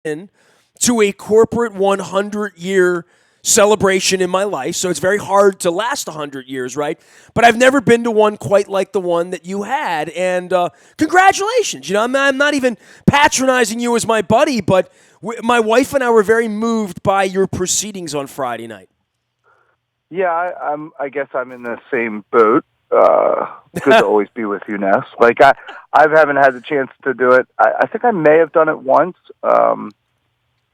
in to a corporate 100-year celebration in my life, so it's very hard to last 100 years, right? But I've never been to one quite like the one that you had, and congratulations. I'm not even patronizing you as my buddy, but my wife and I were very moved by your proceedings on Friday night. Yeah, I guess I'm in the same boat. Good to always be with you, Ness. Like I haven't had the chance to do it. I think I may have done it once, but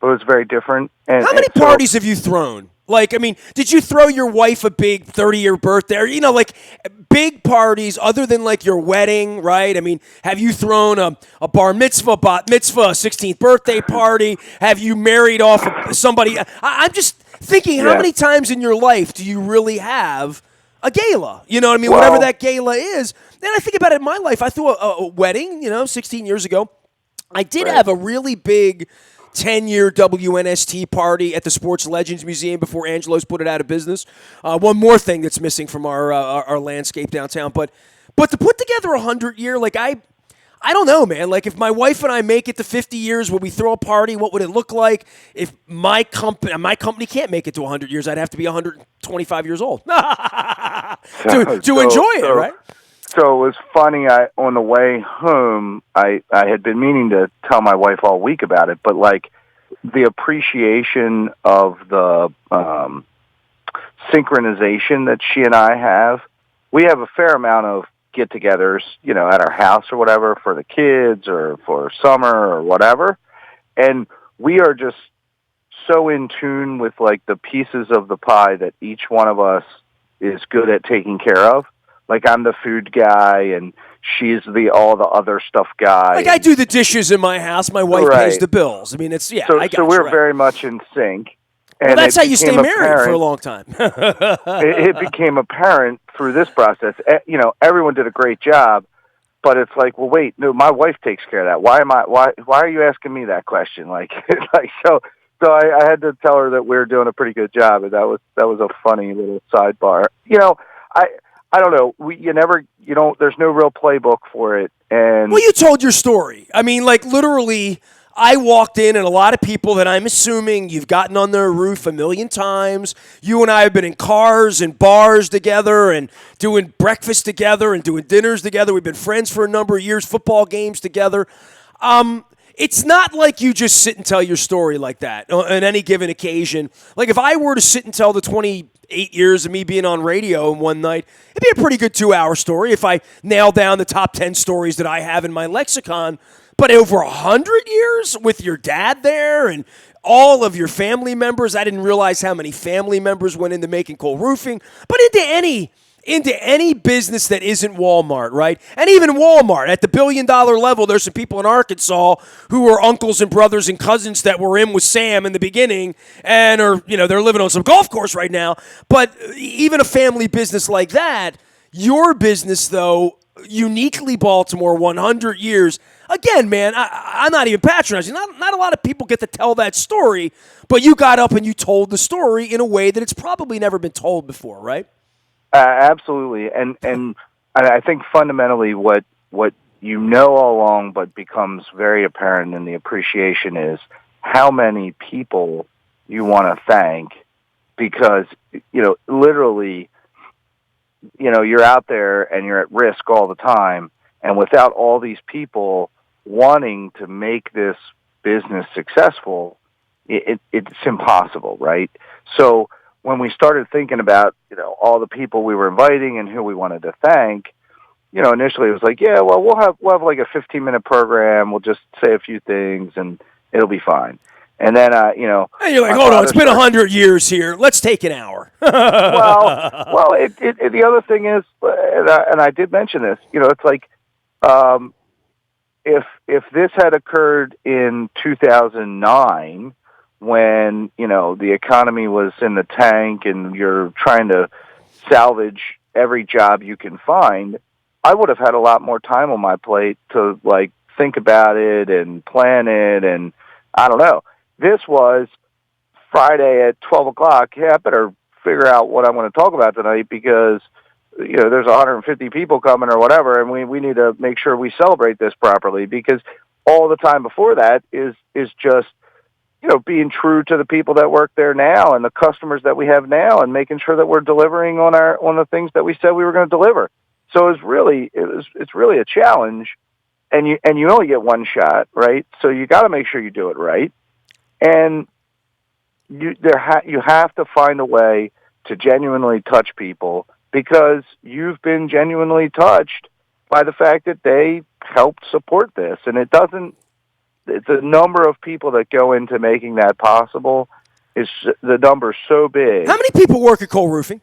it was very different. How many parties have you thrown? Like, I mean, did you throw your wife a big 30-year birthday? Or, like big parties other than like your wedding, right? I mean, have you thrown a bar mitzvah, bat mitzvah, a 16th birthday party? Have you married off somebody? I'm just thinking, how many times in your life do you really have a gala? You know what I mean? Whatever that gala is. Then I think about it in my life. I threw a wedding, 16 years ago. I did have a really big 10-year WNST party at the Sports Legends Museum before Angelo's put it out of business. One more thing that's missing from our landscape downtown. But to put together 100-year, like I don't know, man. Like if my wife and I make it to 50 years, will we throw a party? What would it look like? If my company can't make it to 100 years, I'd have to be 125 years old to enjoy it, right? So it was funny. On the way home, I had been meaning to tell my wife all week about it, but like the appreciation of the synchronization that she and I have, we have a fair amount of get-togethers, at our house or whatever for the kids or for summer or whatever, and we are just so in tune with like the pieces of the pie that each one of us is good at taking care of. Like I'm the food guy, and she's all the other stuff guy. Like I do the dishes in my house. My wife pays the bills. I mean, it's So we're very much in sync. Well, that's how you stay married for a long time. it became apparent through this process. Everyone did a great job, but it's like, well, wait, no, my wife takes care of that. Why are you asking me that question? So I had to tell her that we were doing a pretty good job, and that was a funny little sidebar. I don't know. There's no real playbook for it. And well, you told your story. I mean, like literally, I walked in, and a lot of people that I'm assuming you've gotten on their roof a million times. You and I have been in cars and bars together and doing breakfast together and doing dinners together. We've been friends for a number of years, football games together. It's not like you just sit and tell your story like that on any given occasion. Like if I were to sit and tell the 28 years of me being on radio in one night, it'd be a pretty good 2-hour story if I nail down the top 10 stories that I have in my lexicon. But over 100 years with your dad there and all of your family members, I didn't realize how many family members went into making Cole Roofing, but into any business that isn't Walmart, right? And even Walmart, at the billion-dollar level, there's some people in Arkansas who are uncles and brothers and cousins that were in with Sam in the beginning and they're living on some golf course right now. But even a family business like that, your business, though, uniquely Baltimore, 100 years. Again, man, I'm not even patronizing. Not a lot of people get to tell that story, but you got up and you told the story in a way that it's probably never been told before, right? Absolutely, and I think fundamentally what all along, but becomes very apparent in the appreciation is how many people you want to thank, because literally, you're out there and you're at risk all the time, and without all these people wanting to make this business successful, it's impossible, right? So when we started thinking about, all the people we were inviting and who we wanted to thank, initially it was like, yeah, well, we'll have like a 15-minute program. We'll just say a few things and it'll be fine. And then, and you're like, hold on, it's been 100 years here. Let's take an hour. well, the other thing is, and I did mention this, it's like, if this had occurred in 2009, when, the economy was in the tank and you're trying to salvage every job you can find, I would have had a lot more time on my plate to like think about it and plan it. And I don't know, this was Friday at 12 o'clock. Yeah, I better figure out what I'm going to talk about tonight because, there's 150 people coming or whatever. And we need to make sure we celebrate this properly, because all the time before that is just being true to the people that work there now and the customers that we have now, and making sure that we're delivering on the things that we said we were going to deliver. So it's really a challenge, and you only get one shot, right? So you got to make sure you do it right, and you have to find a way to genuinely touch people, because you've been genuinely touched by the fact that they helped support this, and it's a number of people that go into making that possible. The number's so big. How many people work at Cole Roofing?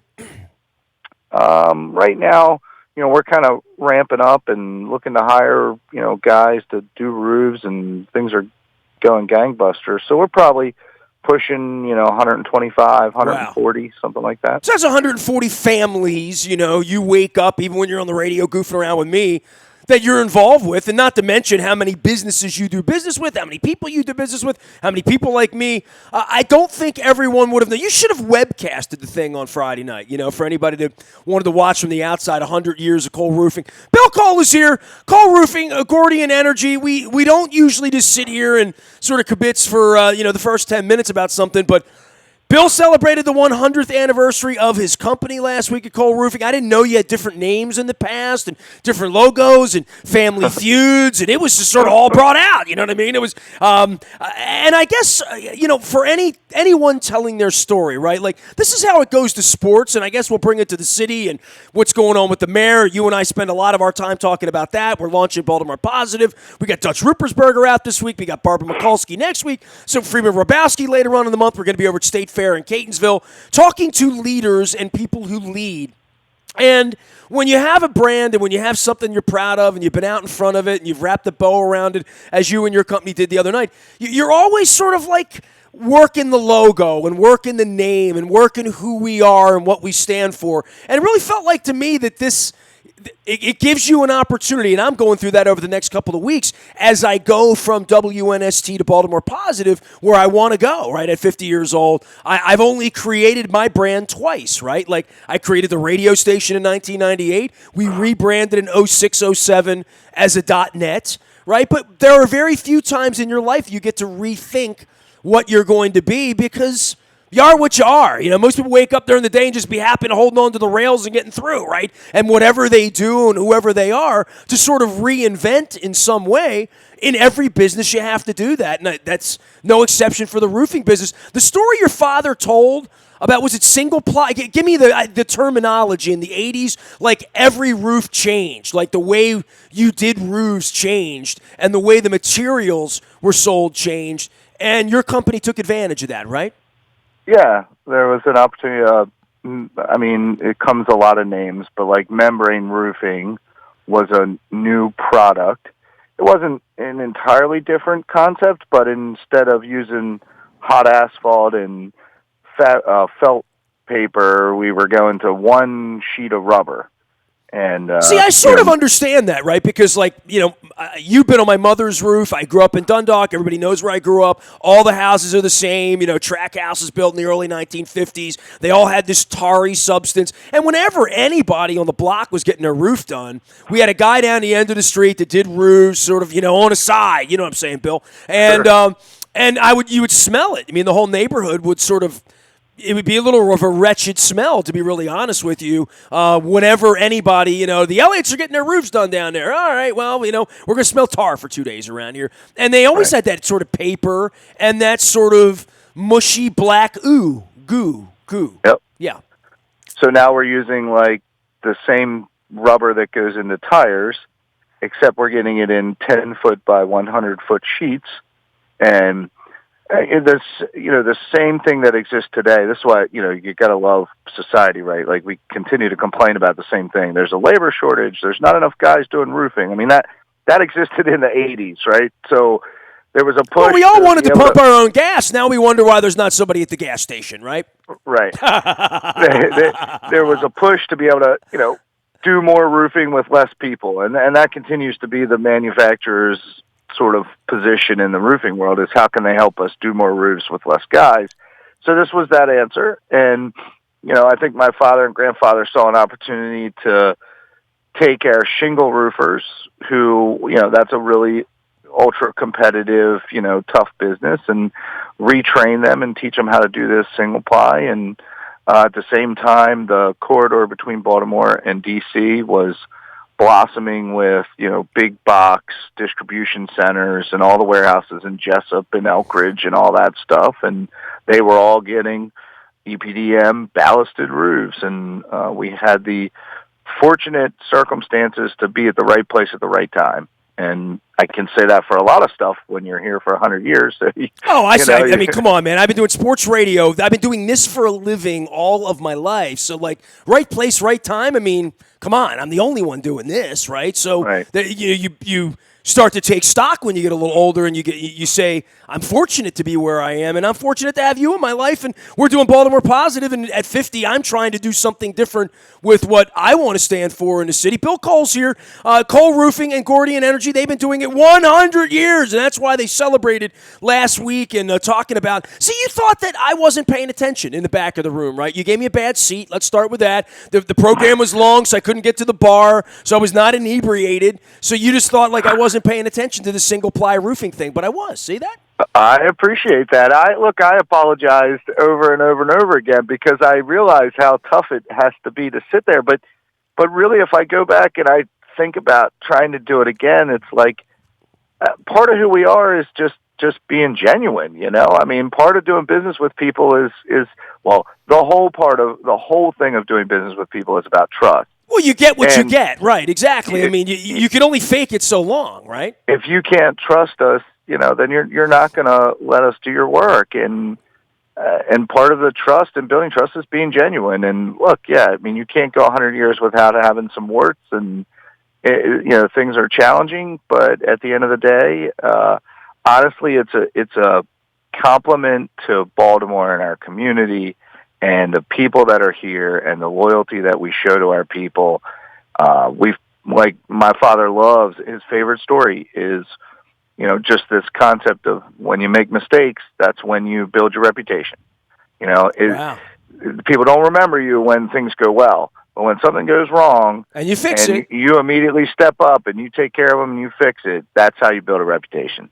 Right now, we're kind of ramping up and looking to hire, guys to do roofs, and things are going gangbusters. So we're probably pushing, 125, 140, wow, something like that. So that's 140 families, you wake up, even when you're on the radio goofing around with me, that you're involved with, and not to mention how many businesses you do business with, how many people you do business with, how many people like me. I don't think everyone would have known. You should have webcasted the thing on Friday night, for anybody that wanted to watch from the outside 100 years of Cole Roofing. Bill Cole is here. Cole Roofing, Gordian Energy. We don't usually just sit here and sort of kibitz for, the first 10 minutes about something, but Bill celebrated the 100th anniversary of his company last week at Cole Roofing. I didn't know you had different names in the past and different logos and family feuds, and it was just sort of all brought out. You know what I mean? It was, and I guess for anyone telling their story, right? Like, this is how it goes to sports, and I guess we'll bring it to the city and what's going on with the mayor. You and I spend a lot of our time talking about that. We're launching Baltimore Positive. We got Dutch Ruppersberger out this week. We got Barbara Mikulski next week. So Freeman Rabowski later on in the month. We're going to be over at State Fair in Catonsville, talking to leaders and people who lead. And when you have a brand and when you have something you're proud of and you've been out in front of it and you've wrapped a bow around it, as you and your company did the other night, you're always sort of like working the logo and working the name and working who we are and what we stand for. And it really felt like to me that it gives you an opportunity, and I'm going through that over the next couple of weeks as I go from WNST to Baltimore Positive, where I want to go, right, at 50 years old. I've only created my brand twice, right? Like, I created the radio station in 1998. We rebranded in 06, 07 as a .net, right? But there are very few times in your life you get to rethink what you're going to be, because you are what you are. Most people wake up during the day and just be happy to holding on to the rails and getting through, right? And whatever they do and whoever they are, to sort of reinvent in some way. In every business, you have to do that. And that's no exception for the roofing business. The story your father told about, was it single ply? Give me the terminology. In the 80s, like, every roof changed. Like, the way you did roofs changed, and the way the materials were sold changed. And your company took advantage of that, right? Yeah, there was an opportunity. It comes a lot of names, but like membrane roofing was a new product. It wasn't an entirely different concept, but instead of using hot asphalt and felt paper, we were going to one sheet of rubber. And see, I sort of understand that, right? Because, like, you've been on my mother's roof. I grew up in Dundalk. Everybody knows where I grew up. All the houses are the same. Track houses built in the early 1950s. They all had this tarry substance. And whenever anybody on the block was getting their roof done, we had a guy down the end of the street that did roofs, sort of, on the side. You know what I'm saying, Bill? And sure. And you would smell it. The whole neighborhood would sort of. It would be a little of a wretched smell, to be really honest with you, whenever anybody, the Elliots are getting their roofs done down there. All right, well, we're going to smell tar for 2 days around here. And they always had that sort of paper and that sort of mushy black goo. Yep. Yeah. So now we're using, like, the same rubber that goes into tires, except we're getting it in 10-foot by 100-foot sheets. And the same thing that exists today. This is why, you got to love society, right? Like, we continue to complain about the same thing. There's a labor shortage. There's not enough guys doing roofing. That existed in the 80s, right? So there was a push. Well, we all wanted to pump our own gas. Now we wonder why there's not somebody at the gas station, right? Right. There was a push to be able to, do more roofing with less people. And that continues to be the manufacturer's sort of position in the roofing world, is how can they help us do more roofs with less guys. So this was that answer. And, I think my father and grandfather saw an opportunity to take our shingle roofers, who, that's a really ultra competitive, tough business, and retrain them and teach them how to do this single ply. And at the same time, the corridor between Baltimore and D.C. was blossoming with, big box distribution centers and all the warehouses in Jessup and Elkridge and all that stuff. And they were all getting EPDM ballasted roofs. And we had the fortunate circumstances to be at the right place at the right time. And I can say that for a lot of stuff when you're here for 100 years. So I mean, come on, man. I've been doing sports radio. I've been doing this for a living all of my life. So, like, right place, right time. I mean, come on. I'm the only one doing this, right? So, right. You start to take stock when you get a little older, and you say, I'm fortunate to be where I am, and I'm fortunate to have you in my life, and we're doing Baltimore Positive, and at 50, I'm trying to do something different with what I want to stand for in the city. Bill Cole's here. Cole Roofing and Gordian Energy, they've been doing it 100 years, and that's why they celebrated last week and talking about, see, you thought that I wasn't paying attention in the back of the room, right? You gave me a bad seat. Let's start with that. The program was long, so I couldn't get to the bar, so I was not inebriated, so you just thought like I wasn't paying attention to the single-ply roofing thing, but I was. See that? I appreciate that. I apologized over and over and over again because I realize how tough it has to be to sit there. But really, if I go back and I think about trying to do it again, it's like part of who we are is just being genuine. I mean, part of doing business with people is the whole thing of doing business with people is about trust. Well, you get what you get, right? Exactly. I mean, you can only fake it so long, right? If you can't trust us, then you're not going to let us do your work. And part of the trust and building trust is being genuine. And look, I mean, you can't go 100 years without having some warts, and things are challenging. But at the end of the day, honestly, it's a compliment to Baltimore and our community and the people that are here and the loyalty that we show to our people. Like my father loves, his favorite story is, just this concept of when you make mistakes, that's when you build your reputation. Wow. People don't remember you when things go well, but when something goes wrong and you fix it, you immediately step up and you take care of them and you fix it. That's how you build a reputation.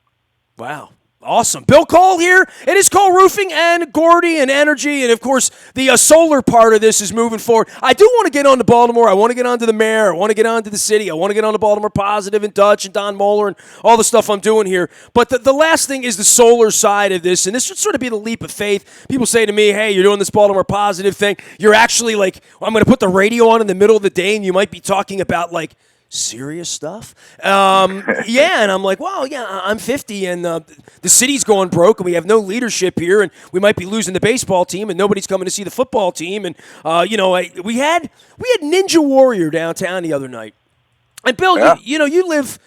Wow. Awesome. Bill Cole here. It is Cole Roofing and Gordian Energy. And, of course, the solar part of this is moving forward. I do want to get on to Baltimore. I want to get on to the mayor. I want to get on to the city. I want to get on to Baltimore Positive and Dutch and Don Moeller and all the stuff I'm doing here. But the last thing is the solar side of this. And this should sort of be the leap of faith. People say to me, hey, you're doing this Baltimore Positive thing. You're actually like, I'm going to put the radio on in the middle of the day and you might be talking about like, serious stuff. And I'm like, well, I'm 50 and the city's going broke and we have no leadership here and we might be losing the baseball team and nobody's coming to see the football team. And, we had Ninja Warrior downtown the other night. And Bill, you live,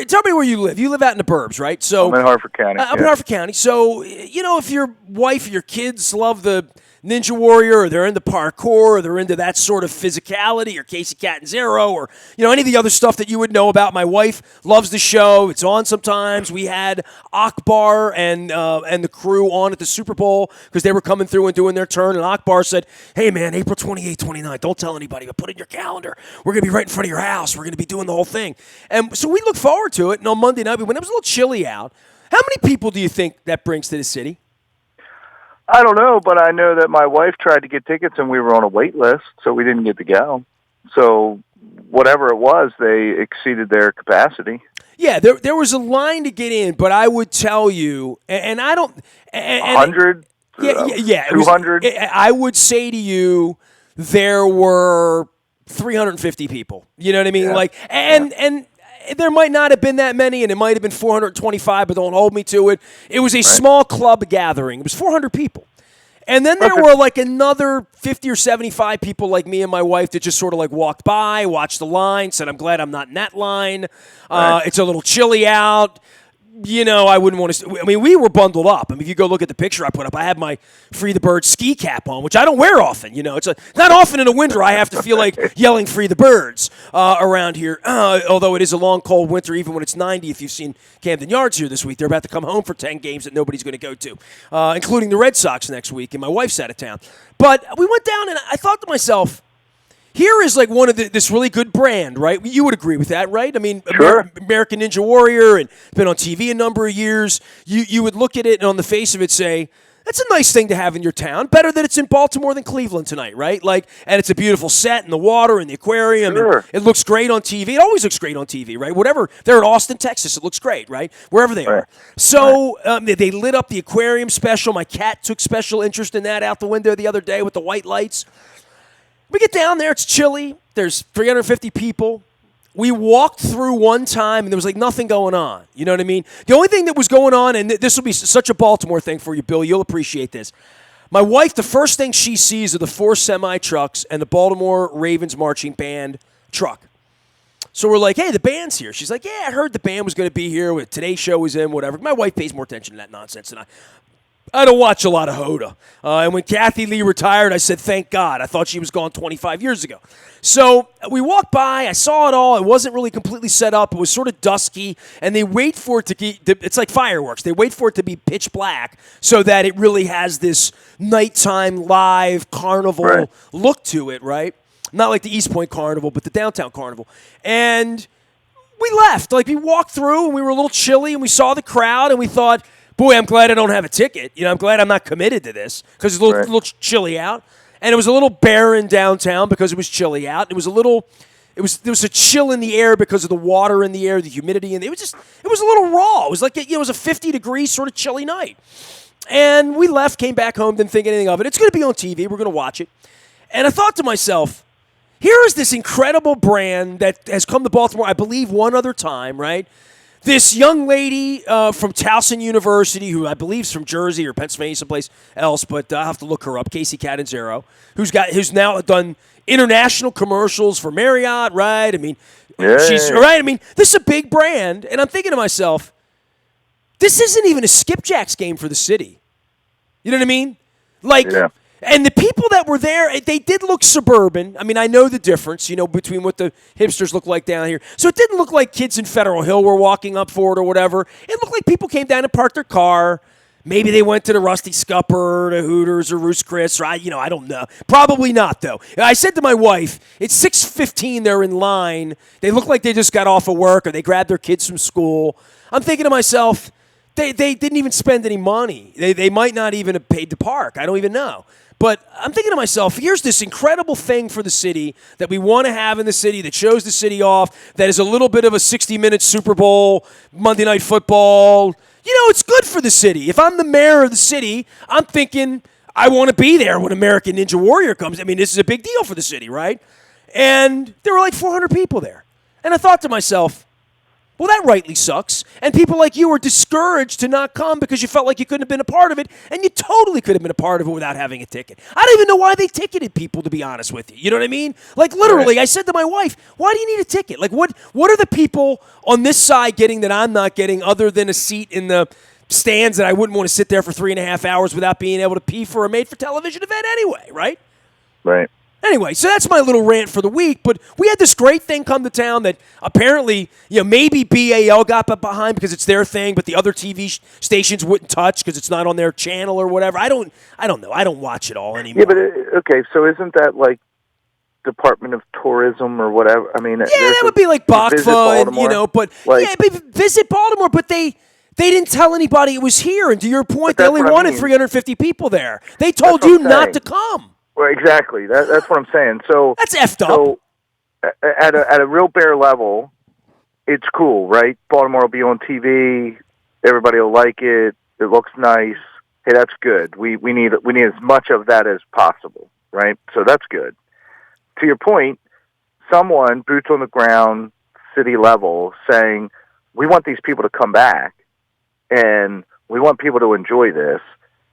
tell me where you live. You live out in the burbs, right? So I'm in Harford County. I'm in Harford County. So, if your wife or your kids love the Ninja Warrior, or they're into parkour, or they're into that sort of physicality, or Casey Catanzaro, or any of the other stuff that you would know about. My wife loves the show; it's on sometimes. We had Akbar and the crew on at the Super Bowl because they were coming through and doing their turn. And Akbar said, "Hey, man, April 28th, 29th, don't tell anybody, but put it in your calendar. We're gonna be right in front of your house. We're gonna be doing the whole thing." And so we look forward to it. And on Monday night, when it was a little chilly out, how many people do you think that brings to the city? I don't know, but I know that my wife tried to get tickets and we were on a wait list, so we didn't get to go. So whatever it was, they exceeded their capacity. Yeah, there was a line to get in, but I would tell you, and I don't... 100? Yeah. 200? I would say to you, there were 350 people. You know what I mean? Yeah. And there might not have been that many, and it might have been 425, but don't hold me to it. It was a small club gathering. It was 400 people. And then there were like another 50 or 75 people like me and my wife that just sort of like walked by, watched the line, said, I'm glad I'm not in that line. It's a little chilly out. I wouldn't want to. I mean, we were bundled up. I mean, if you go look at the picture I put up, I had my Free the Birds ski cap on, which I don't wear often. It's not often in the winter I have to feel like yelling "Free the Birds" around here. Although it is a long, cold winter, even when it's 90. If you've seen Camden Yards here this week, they're about to come home for 10 games that nobody's going to go to, including the Red Sox next week. And my wife's out of town. But we went down, and I thought to myself, here is like one of this really good brand, right? You would agree with that, right? I mean, Sure. American Ninja Warrior, and been on TV a number of years. You would look at it and on the face of it say, that's a nice thing to have in your town. Better that it's in Baltimore than Cleveland tonight, right? Like, and it's a beautiful set and the water and the aquarium. Sure. And it looks great on TV. It always looks great on TV, right? Whatever. They're in Austin, Texas. It looks great, right? Wherever they are. So they lit up the aquarium special. My cat took special interest in that out the window the other day with the white lights. We get down there, it's chilly. There's 350 people. We walked through one time, and there was like nothing going on. You know what I mean? The only thing that was going on, and this will be such a Baltimore thing for you, Bill, you'll appreciate this. My wife, the first thing she sees are the 4 semi-trucks and the Baltimore Ravens marching band truck. So we're like, hey, the band's here. She's like, yeah, I heard the band was going to be here. Today's show was in, whatever. My wife pays more attention to that nonsense than I don't watch a lot of Hoda. And when Kathy Lee retired, I said, thank God. I thought she was gone 25 years ago. So we walked by. I saw it all. It wasn't really completely set up. It was sort of dusky. And they wait for it to be, it's like fireworks. They wait for it to be pitch black so that it really has this nighttime live carnival look to it, right? Not like the East Point Carnival, but the downtown carnival. And we left. Like, we walked through, and we were a little chilly, and we saw the crowd, and we thought, boy, I'm glad I don't have a ticket. You know, I'm glad I'm not committed to this because it's a little chilly out. And it was a little barren downtown because it was chilly out. It was there was a chill in the air because of the water in the air, the humidity, and it was a little raw. It was like, it was a 50-degree sort of chilly night. And we left, came back home, didn't think anything of it. It's going to be on TV. We're going to watch it. And I thought to myself, here is this incredible brand that has come to Baltimore, I believe, one other time, right? This young lady from Towson University, who I believe is from Jersey or Pennsylvania, someplace else, but I'll have to look her up, Casey Catanzaro, who's now done international commercials for Marriott, right? I mean, she's right. I mean, this is a big brand, and I'm thinking to myself, this isn't even a skipjacks game for the city. You know what I mean? Like, and the people that were there, they did look suburban. I mean, I know the difference, between what the hipsters look like down here. So it didn't look like kids in Federal Hill were walking up for it or whatever. It looked like people came down and parked their car. Maybe they went to the Rusty Scupper, to Hooters, or Roost Chris, or I don't know. Probably not, though. I said to my wife, it's 6:15, they're in line. They look like they just got off of work or they grabbed their kids from school. I'm thinking to myself, they didn't even spend any money. They might not even have paid to park. I don't even know. But I'm thinking to myself, here's this incredible thing for the city that we want to have in the city that shows the city off, that is a little bit of a 60-minute Super Bowl, Monday Night Football. It's good for the city. If I'm the mayor of the city, I'm thinking I want to be there when American Ninja Warrior comes. I mean, this is a big deal for the city, right? And there were like 400 people there. And I thought to myself, well, that rightly sucks. And people like you were discouraged to not come because you felt like you couldn't have been a part of it, and you totally could have been a part of it without having a ticket. I don't even know why they ticketed people, to be honest with you. You know what I mean? Like, literally, I said to my wife, why do you need a ticket? Like, what are the people on this side getting that I'm not getting other than a seat in the stands that I wouldn't want to sit there for 3.5 hours without being able to pee for a made-for-television event anyway, right? Right. Anyway, so that's my little rant for the week, but we had this great thing come to town that apparently, maybe BAL got behind because it's their thing, but the other TV stations wouldn't touch because it's not on their channel or whatever. I don't know. I don't watch it all anymore. Yeah, but okay, so isn't that like Department of Tourism or whatever? I mean, that would be like BACFA, and, but visit Baltimore, but they didn't tell anybody it was here, and to your point, they only wanted 350 people there. They told you not to come. Well, exactly. That's what I'm saying. So that's effed up. So at a real bare level, it's cool, right? Baltimore will be on TV. Everybody will like it. It looks nice. Hey, that's good. We need as much of that as possible, right? So that's good. To your point, someone boots on the ground, city level, saying we want these people to come back, and we want people to enjoy this.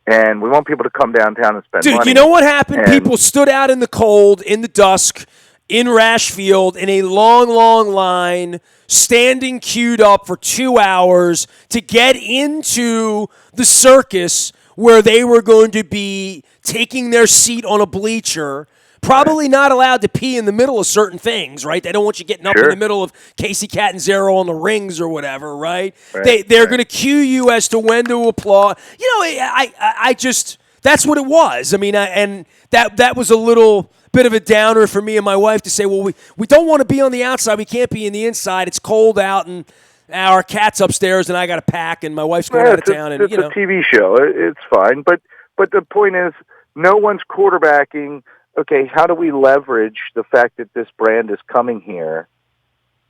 And we want people to come downtown and spend money. Dude, you know what happened? People stood out in the cold, in the dusk, in Rashfield, in a long, long line, standing queued up for 2 hours to get into the circus where they were going to be taking their seat on a bleacher, probably not allowed to pee in the middle of certain things, right? They don't want you getting up in the middle of Casey Catanzaro on the rings or whatever, right? They're going to cue you as to when to applaud. I just, that's what it was. I mean, and that was a little bit of a downer for me and my wife to say, well, we don't want to be on the outside. We can't be in the inside. It's cold out, and our cat's upstairs, and I got to pack, and my wife's going out of town. It's a TV show. It's fine. But the point is, no one's quarterbacking. Okay, how do we leverage the fact that this brand is coming here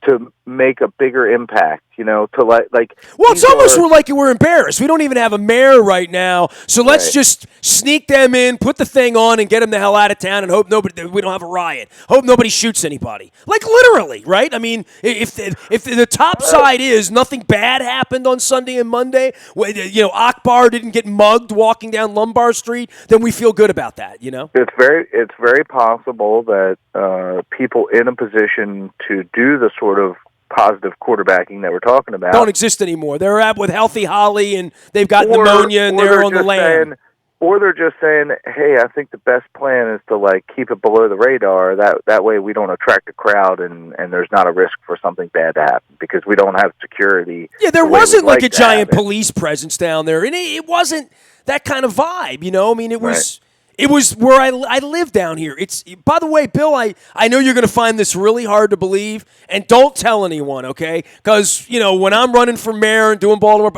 to make a bigger impact, to like well, it's almost we're embarrassed. We don't even have a mayor right now, so let's just sneak them in, put the thing on, and get them the hell out of town, and hope we don't have a riot. Hope nobody shoots anybody. Like literally, right? I mean, if the top side is nothing bad happened on Sunday and Monday, Akbar didn't get mugged walking down Lombard Street, then we feel good about that. It's very possible that people in a position to do the sort of positive quarterbacking that we're talking about don't exist anymore. They're out with healthy Holly, and they've got pneumonia, and they're on the land. Or they're just saying, hey, I think the best plan is to keep it below the radar. That way we don't attract a crowd, and there's not a risk for something bad to happen because we don't have security. Yeah, there wasn't like a giant police presence down there, and it wasn't that kind of vibe. I mean, it was. Right. It was where I live down here. It's, by the way, Bill, I know you're going to find this really hard to believe, and don't tell anyone, okay? Because, when I'm running for mayor and doing Baltimore,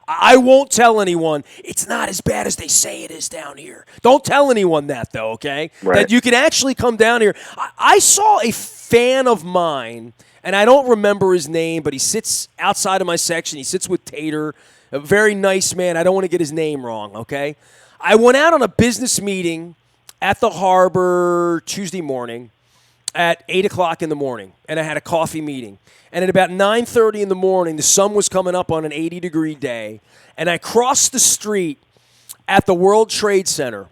I won't tell anyone. It's not as bad as they say it is down here. Don't tell anyone that, though, okay? Right. That you can actually come down here. I saw a fan of mine, and I don't remember his name, but he sits outside of my section. He sits with Tater, a very nice man. I don't want to get his name wrong, okay? I went out on a business meeting at the harbor Tuesday morning at 8 o'clock in the morning, and I had a coffee meeting. And at about 9:30 in the morning, the sun was coming up on an 80-degree day, and I crossed the street at the World Trade Center,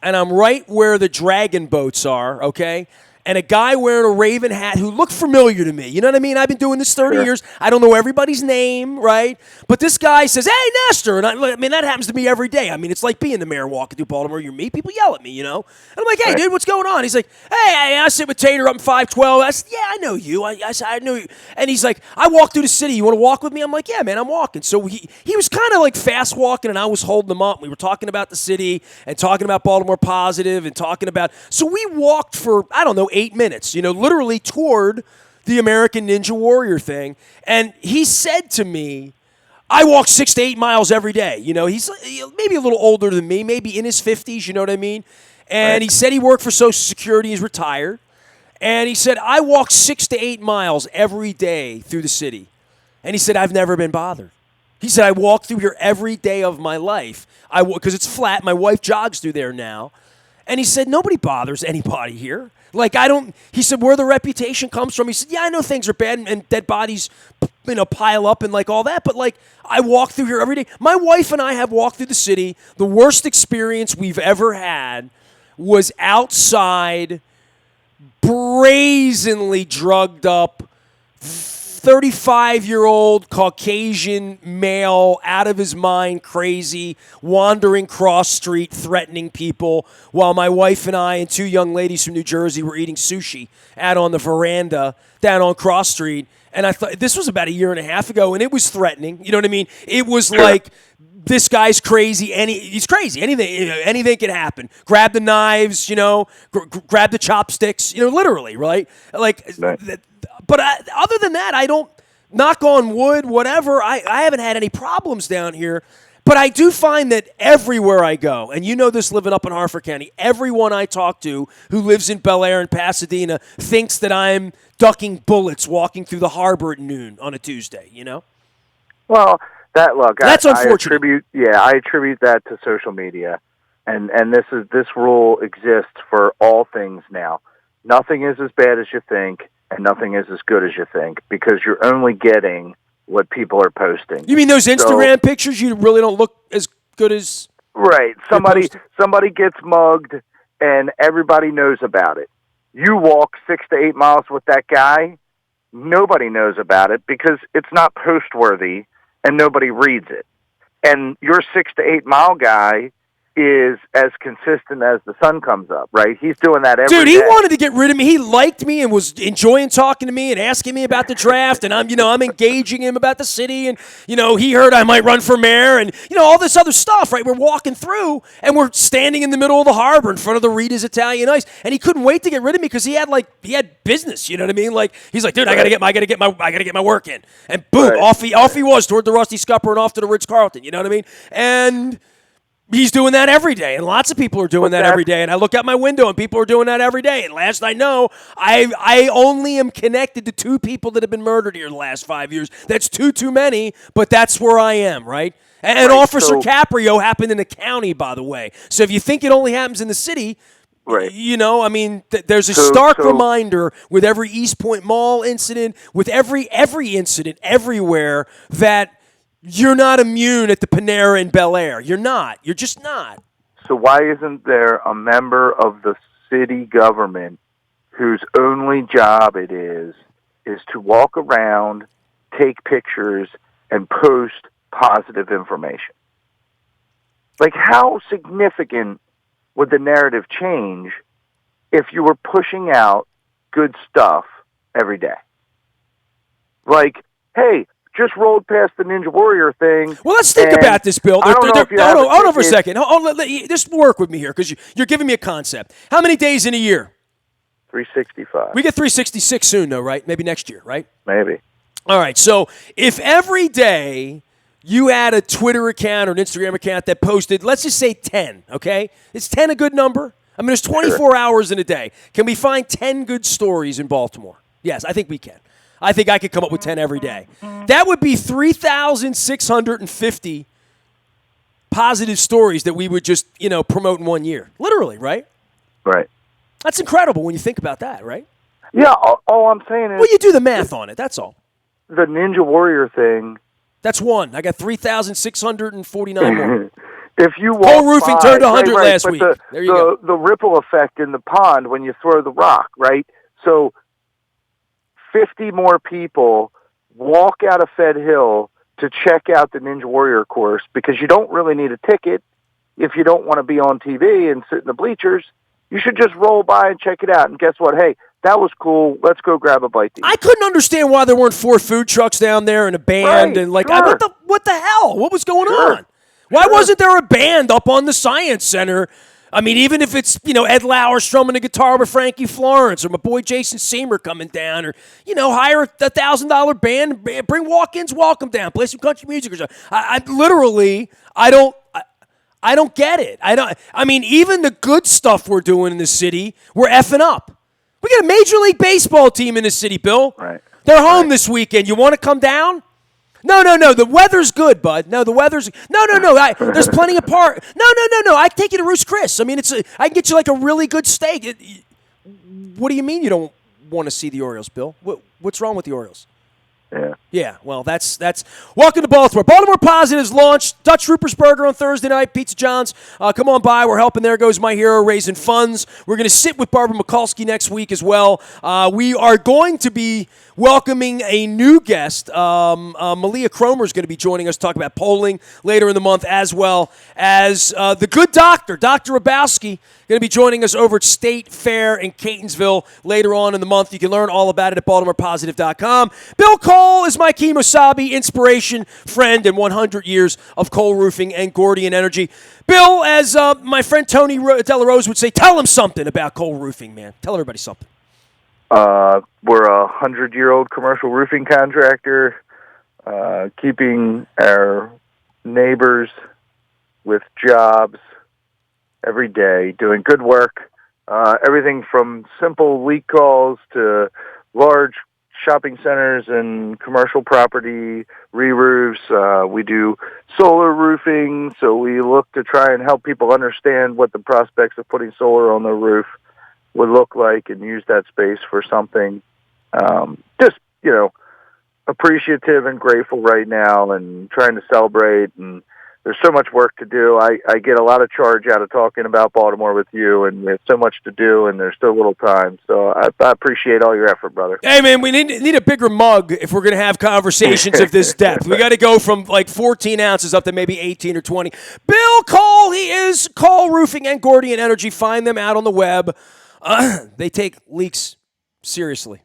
and I'm right where the dragon boats are, okay? And a guy wearing a Raven hat who looked familiar to me. You know what I mean? I've been doing this 30 years. I don't know everybody's name, right? But this guy says, hey, Nestor. And I mean, that happens to me every day. I mean, it's like being the mayor walking through Baltimore. You meet people yell at me, And I'm like, hey, dude, what's going on? He's like, hey, I sit with Tater up in 512. I said, yeah, I know you. I said, I know you. And he's like, I walk through the city. You want to walk with me? I'm like, yeah, man, I'm walking. So he was kind of like fast walking, and I was holding him up. We were talking about the city and talking about Baltimore Positive and talking about. So we walked for, 8 minutes, literally toward the American Ninja Warrior thing. And he said to me, I walk 6 to 8 miles every day. He's maybe a little older than me, maybe in his 50s, you know what I mean? And he said he worked for Social Security, he's retired. And he said, I walk 6 to 8 miles every day through the city. And he said, I've never been bothered. He said, I walk through here every day of my life. Because it's flat. My wife jogs through there now. And he said, nobody bothers anybody here. He said, where the reputation comes from. He said, yeah, I know things are bad and dead bodies, pile up and all that. But I walk through here every day. My wife and I have walked through the city. The worst experience we've ever had was outside, brazenly drugged up, 35-year-old Caucasian male, out of his mind, crazy, wandering cross street, threatening people, while my wife and I and 2 young ladies from New Jersey were eating sushi out on the veranda down on Cross Street. And I thought, this was about a year and a half ago, and it was threatening. You know what I mean? It was like, this guy's crazy. He's crazy. Anything could happen. Grab the knives, grab the chopsticks, literally, right? But other than that, I don't, knock on wood, whatever, I haven't had any problems down here. But I do find that everywhere I go, and you know this living up in Harford County, everyone I talk to who lives in Bel Air and Pasadena thinks that I'm ducking bullets walking through the harbor at noon on a Tuesday, Well, that's unfortunate. I attribute that to social media. And this rule exists for all things now. Nothing is as bad as you think, and nothing is as good as you think, because you're only getting what people are posting. You mean those Instagram pictures? You really don't look as good as right. Somebody gets mugged, and everybody knows about it. You walk 6 to 8 miles with that guy, nobody knows about it because it's not post worthy, and nobody reads it. And your 6 to 8 mile guy is as consistent as the sun comes up, right? He's doing that every Dude, day. he wanted to get rid of me. He liked me and was enjoying talking to me and asking me about the draft. And I'm engaging him about the city. And, he heard I might run for mayor and, all this other stuff, right? We're walking through and we're standing in the middle of the harbor in front of the Rita's Italian Ice. And he couldn't wait to get rid of me because he had business. You know what I mean? Like, he's like, dude, I got to get my work in. And boom, off he was toward the Rusty Scupper and off to the Ritz-Carlton. You know what I mean? And he's doing that every day, and lots of people are doing that every day. And I look out my window, and people are doing that every day. And last I know, I only am connected to 2 people that have been murdered here in the last 5 years. That's too many, but that's where I am, right? And Officer Caprio happened in the county, by the way. So if you think it only happens in the city, right. There's a stark reminder with every East Point Mall incident, with every incident everywhere that you're not immune at the Panera in Bel Air. You're not. You're just not. So why isn't there a member of the city government whose only job it is to walk around, take pictures, and post positive information? Like, how significant would the narrative change if you were pushing out good stuff every day? Like, hey, just rolled past the Ninja Warrior thing. Well, let's think about this, Bill. Hold on for a second. Just work with me here because you're giving me a concept. How many days in a year? 365. We get 366 soon, though, right? Maybe next year, right? Maybe. All right. So if every day you had a Twitter account or an Instagram account that posted, let's just say 10, okay? Is 10 a good number? I mean, there's 24 hours in a day. Can we find 10 good stories in Baltimore? Yes, I think we can. I think I could come up with 10 every day. That would be 3,650 positive stories that we would just, promote in 1 year. Literally, right? Right. That's incredible when you think about that, right? Yeah, all I'm saying is... Well, you do the math on it, that's all. The Ninja Warrior thing... That's one. I got 3,649 more. If you walk Cole Roofing turned 100 right, last week. There you go. The ripple effect in the pond when you throw the rock, right? So 50 more people walk out of Fed Hill to check out the Ninja Warrior course because you don't really need a ticket if you don't want to be on TV and sit in the bleachers. You should just roll by and check it out. And guess what? Hey, that was cool. Let's go grab a bite to eat. I couldn't understand why there weren't 4 food trucks down there and a band and what the hell? What was going on? Why wasn't there a band up on the Science Center? I mean, even if it's, Ed Lauer strumming the guitar with Frankie Florence or my boy Jason Seymour coming down or, hire a $1,000 band, bring walk-ins, walk them down, play some country music or something. I don't get it. I mean, even the good stuff we're doing in the city, we're effing up. We got a Major League Baseball team in the city, Bill. Right. They're home this weekend. You want to come down? No. The weather's good, bud. No, the weather's... No. There's plenty of park. No. I take you to Ruth's Chris. I mean, I can get you like a really good steak. What do you mean you don't want to see the Orioles, Bill? What's wrong with the Orioles? Yeah, well, that's welcome to Baltimore. Baltimore Positives launched Dutch Rupert's Burger on Thursday night, Pizza John's. Come on by. We're helping There Goes My Hero, raising funds. We're going to sit with Barbara Mikulski next week as well. We are going to be welcoming a new guest. Malia Cromer is going to be joining us to talk about polling later in the month, as well as the good doctor, Dr. Rabowski, going to be joining us over at State Fair in Catonsville later on in the month. You can learn all about it at BaltimorePositive.com. Bill Cole is my Kemosabe inspiration, friend, and 100 years of Cole Roofing and Gordian Energy. Bill, as my friend Tony Della Rose would say, tell him something about Cole Roofing, man. Tell everybody something. We're a 100-year-old commercial roofing contractor, keeping our neighbors with jobs every day, doing good work, everything from simple leak calls to large shopping centers and commercial property re-roofs. We do solar roofing, so we look to try and help people understand what the prospects of putting solar on their roof would look like and use that space for something. Just, appreciative and grateful right now and trying to celebrate, and there's so much work to do. I get a lot of charge out of talking about Baltimore with you, and we have so much to do, and there's still little time. So I appreciate all your effort, brother. Hey, man, we need a bigger mug if we're going to have conversations of this depth. We got to go from like 14 ounces up to maybe 18 or 20. Bill Cole! Cole, he is Cole Roofing and Gordian Energy. Find them out on the web. They take leaks seriously.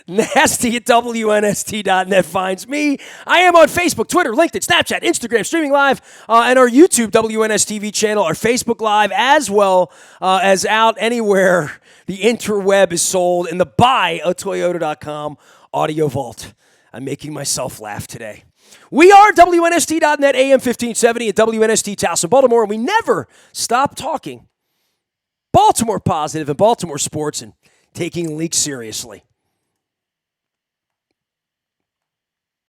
Nasty at WNST.net finds me. I am on Facebook, Twitter, LinkedIn, Snapchat, Instagram, streaming live, and our YouTube WNSTV channel, our Facebook Live, as well as out anywhere the interweb is sold in the buyatoyota.com audio vault. I'm making myself laugh today. We are WNST.net, AM 1570 at WNST Towson, Baltimore, and we never stop talking Baltimore positive and Baltimore sports and taking leaks seriously.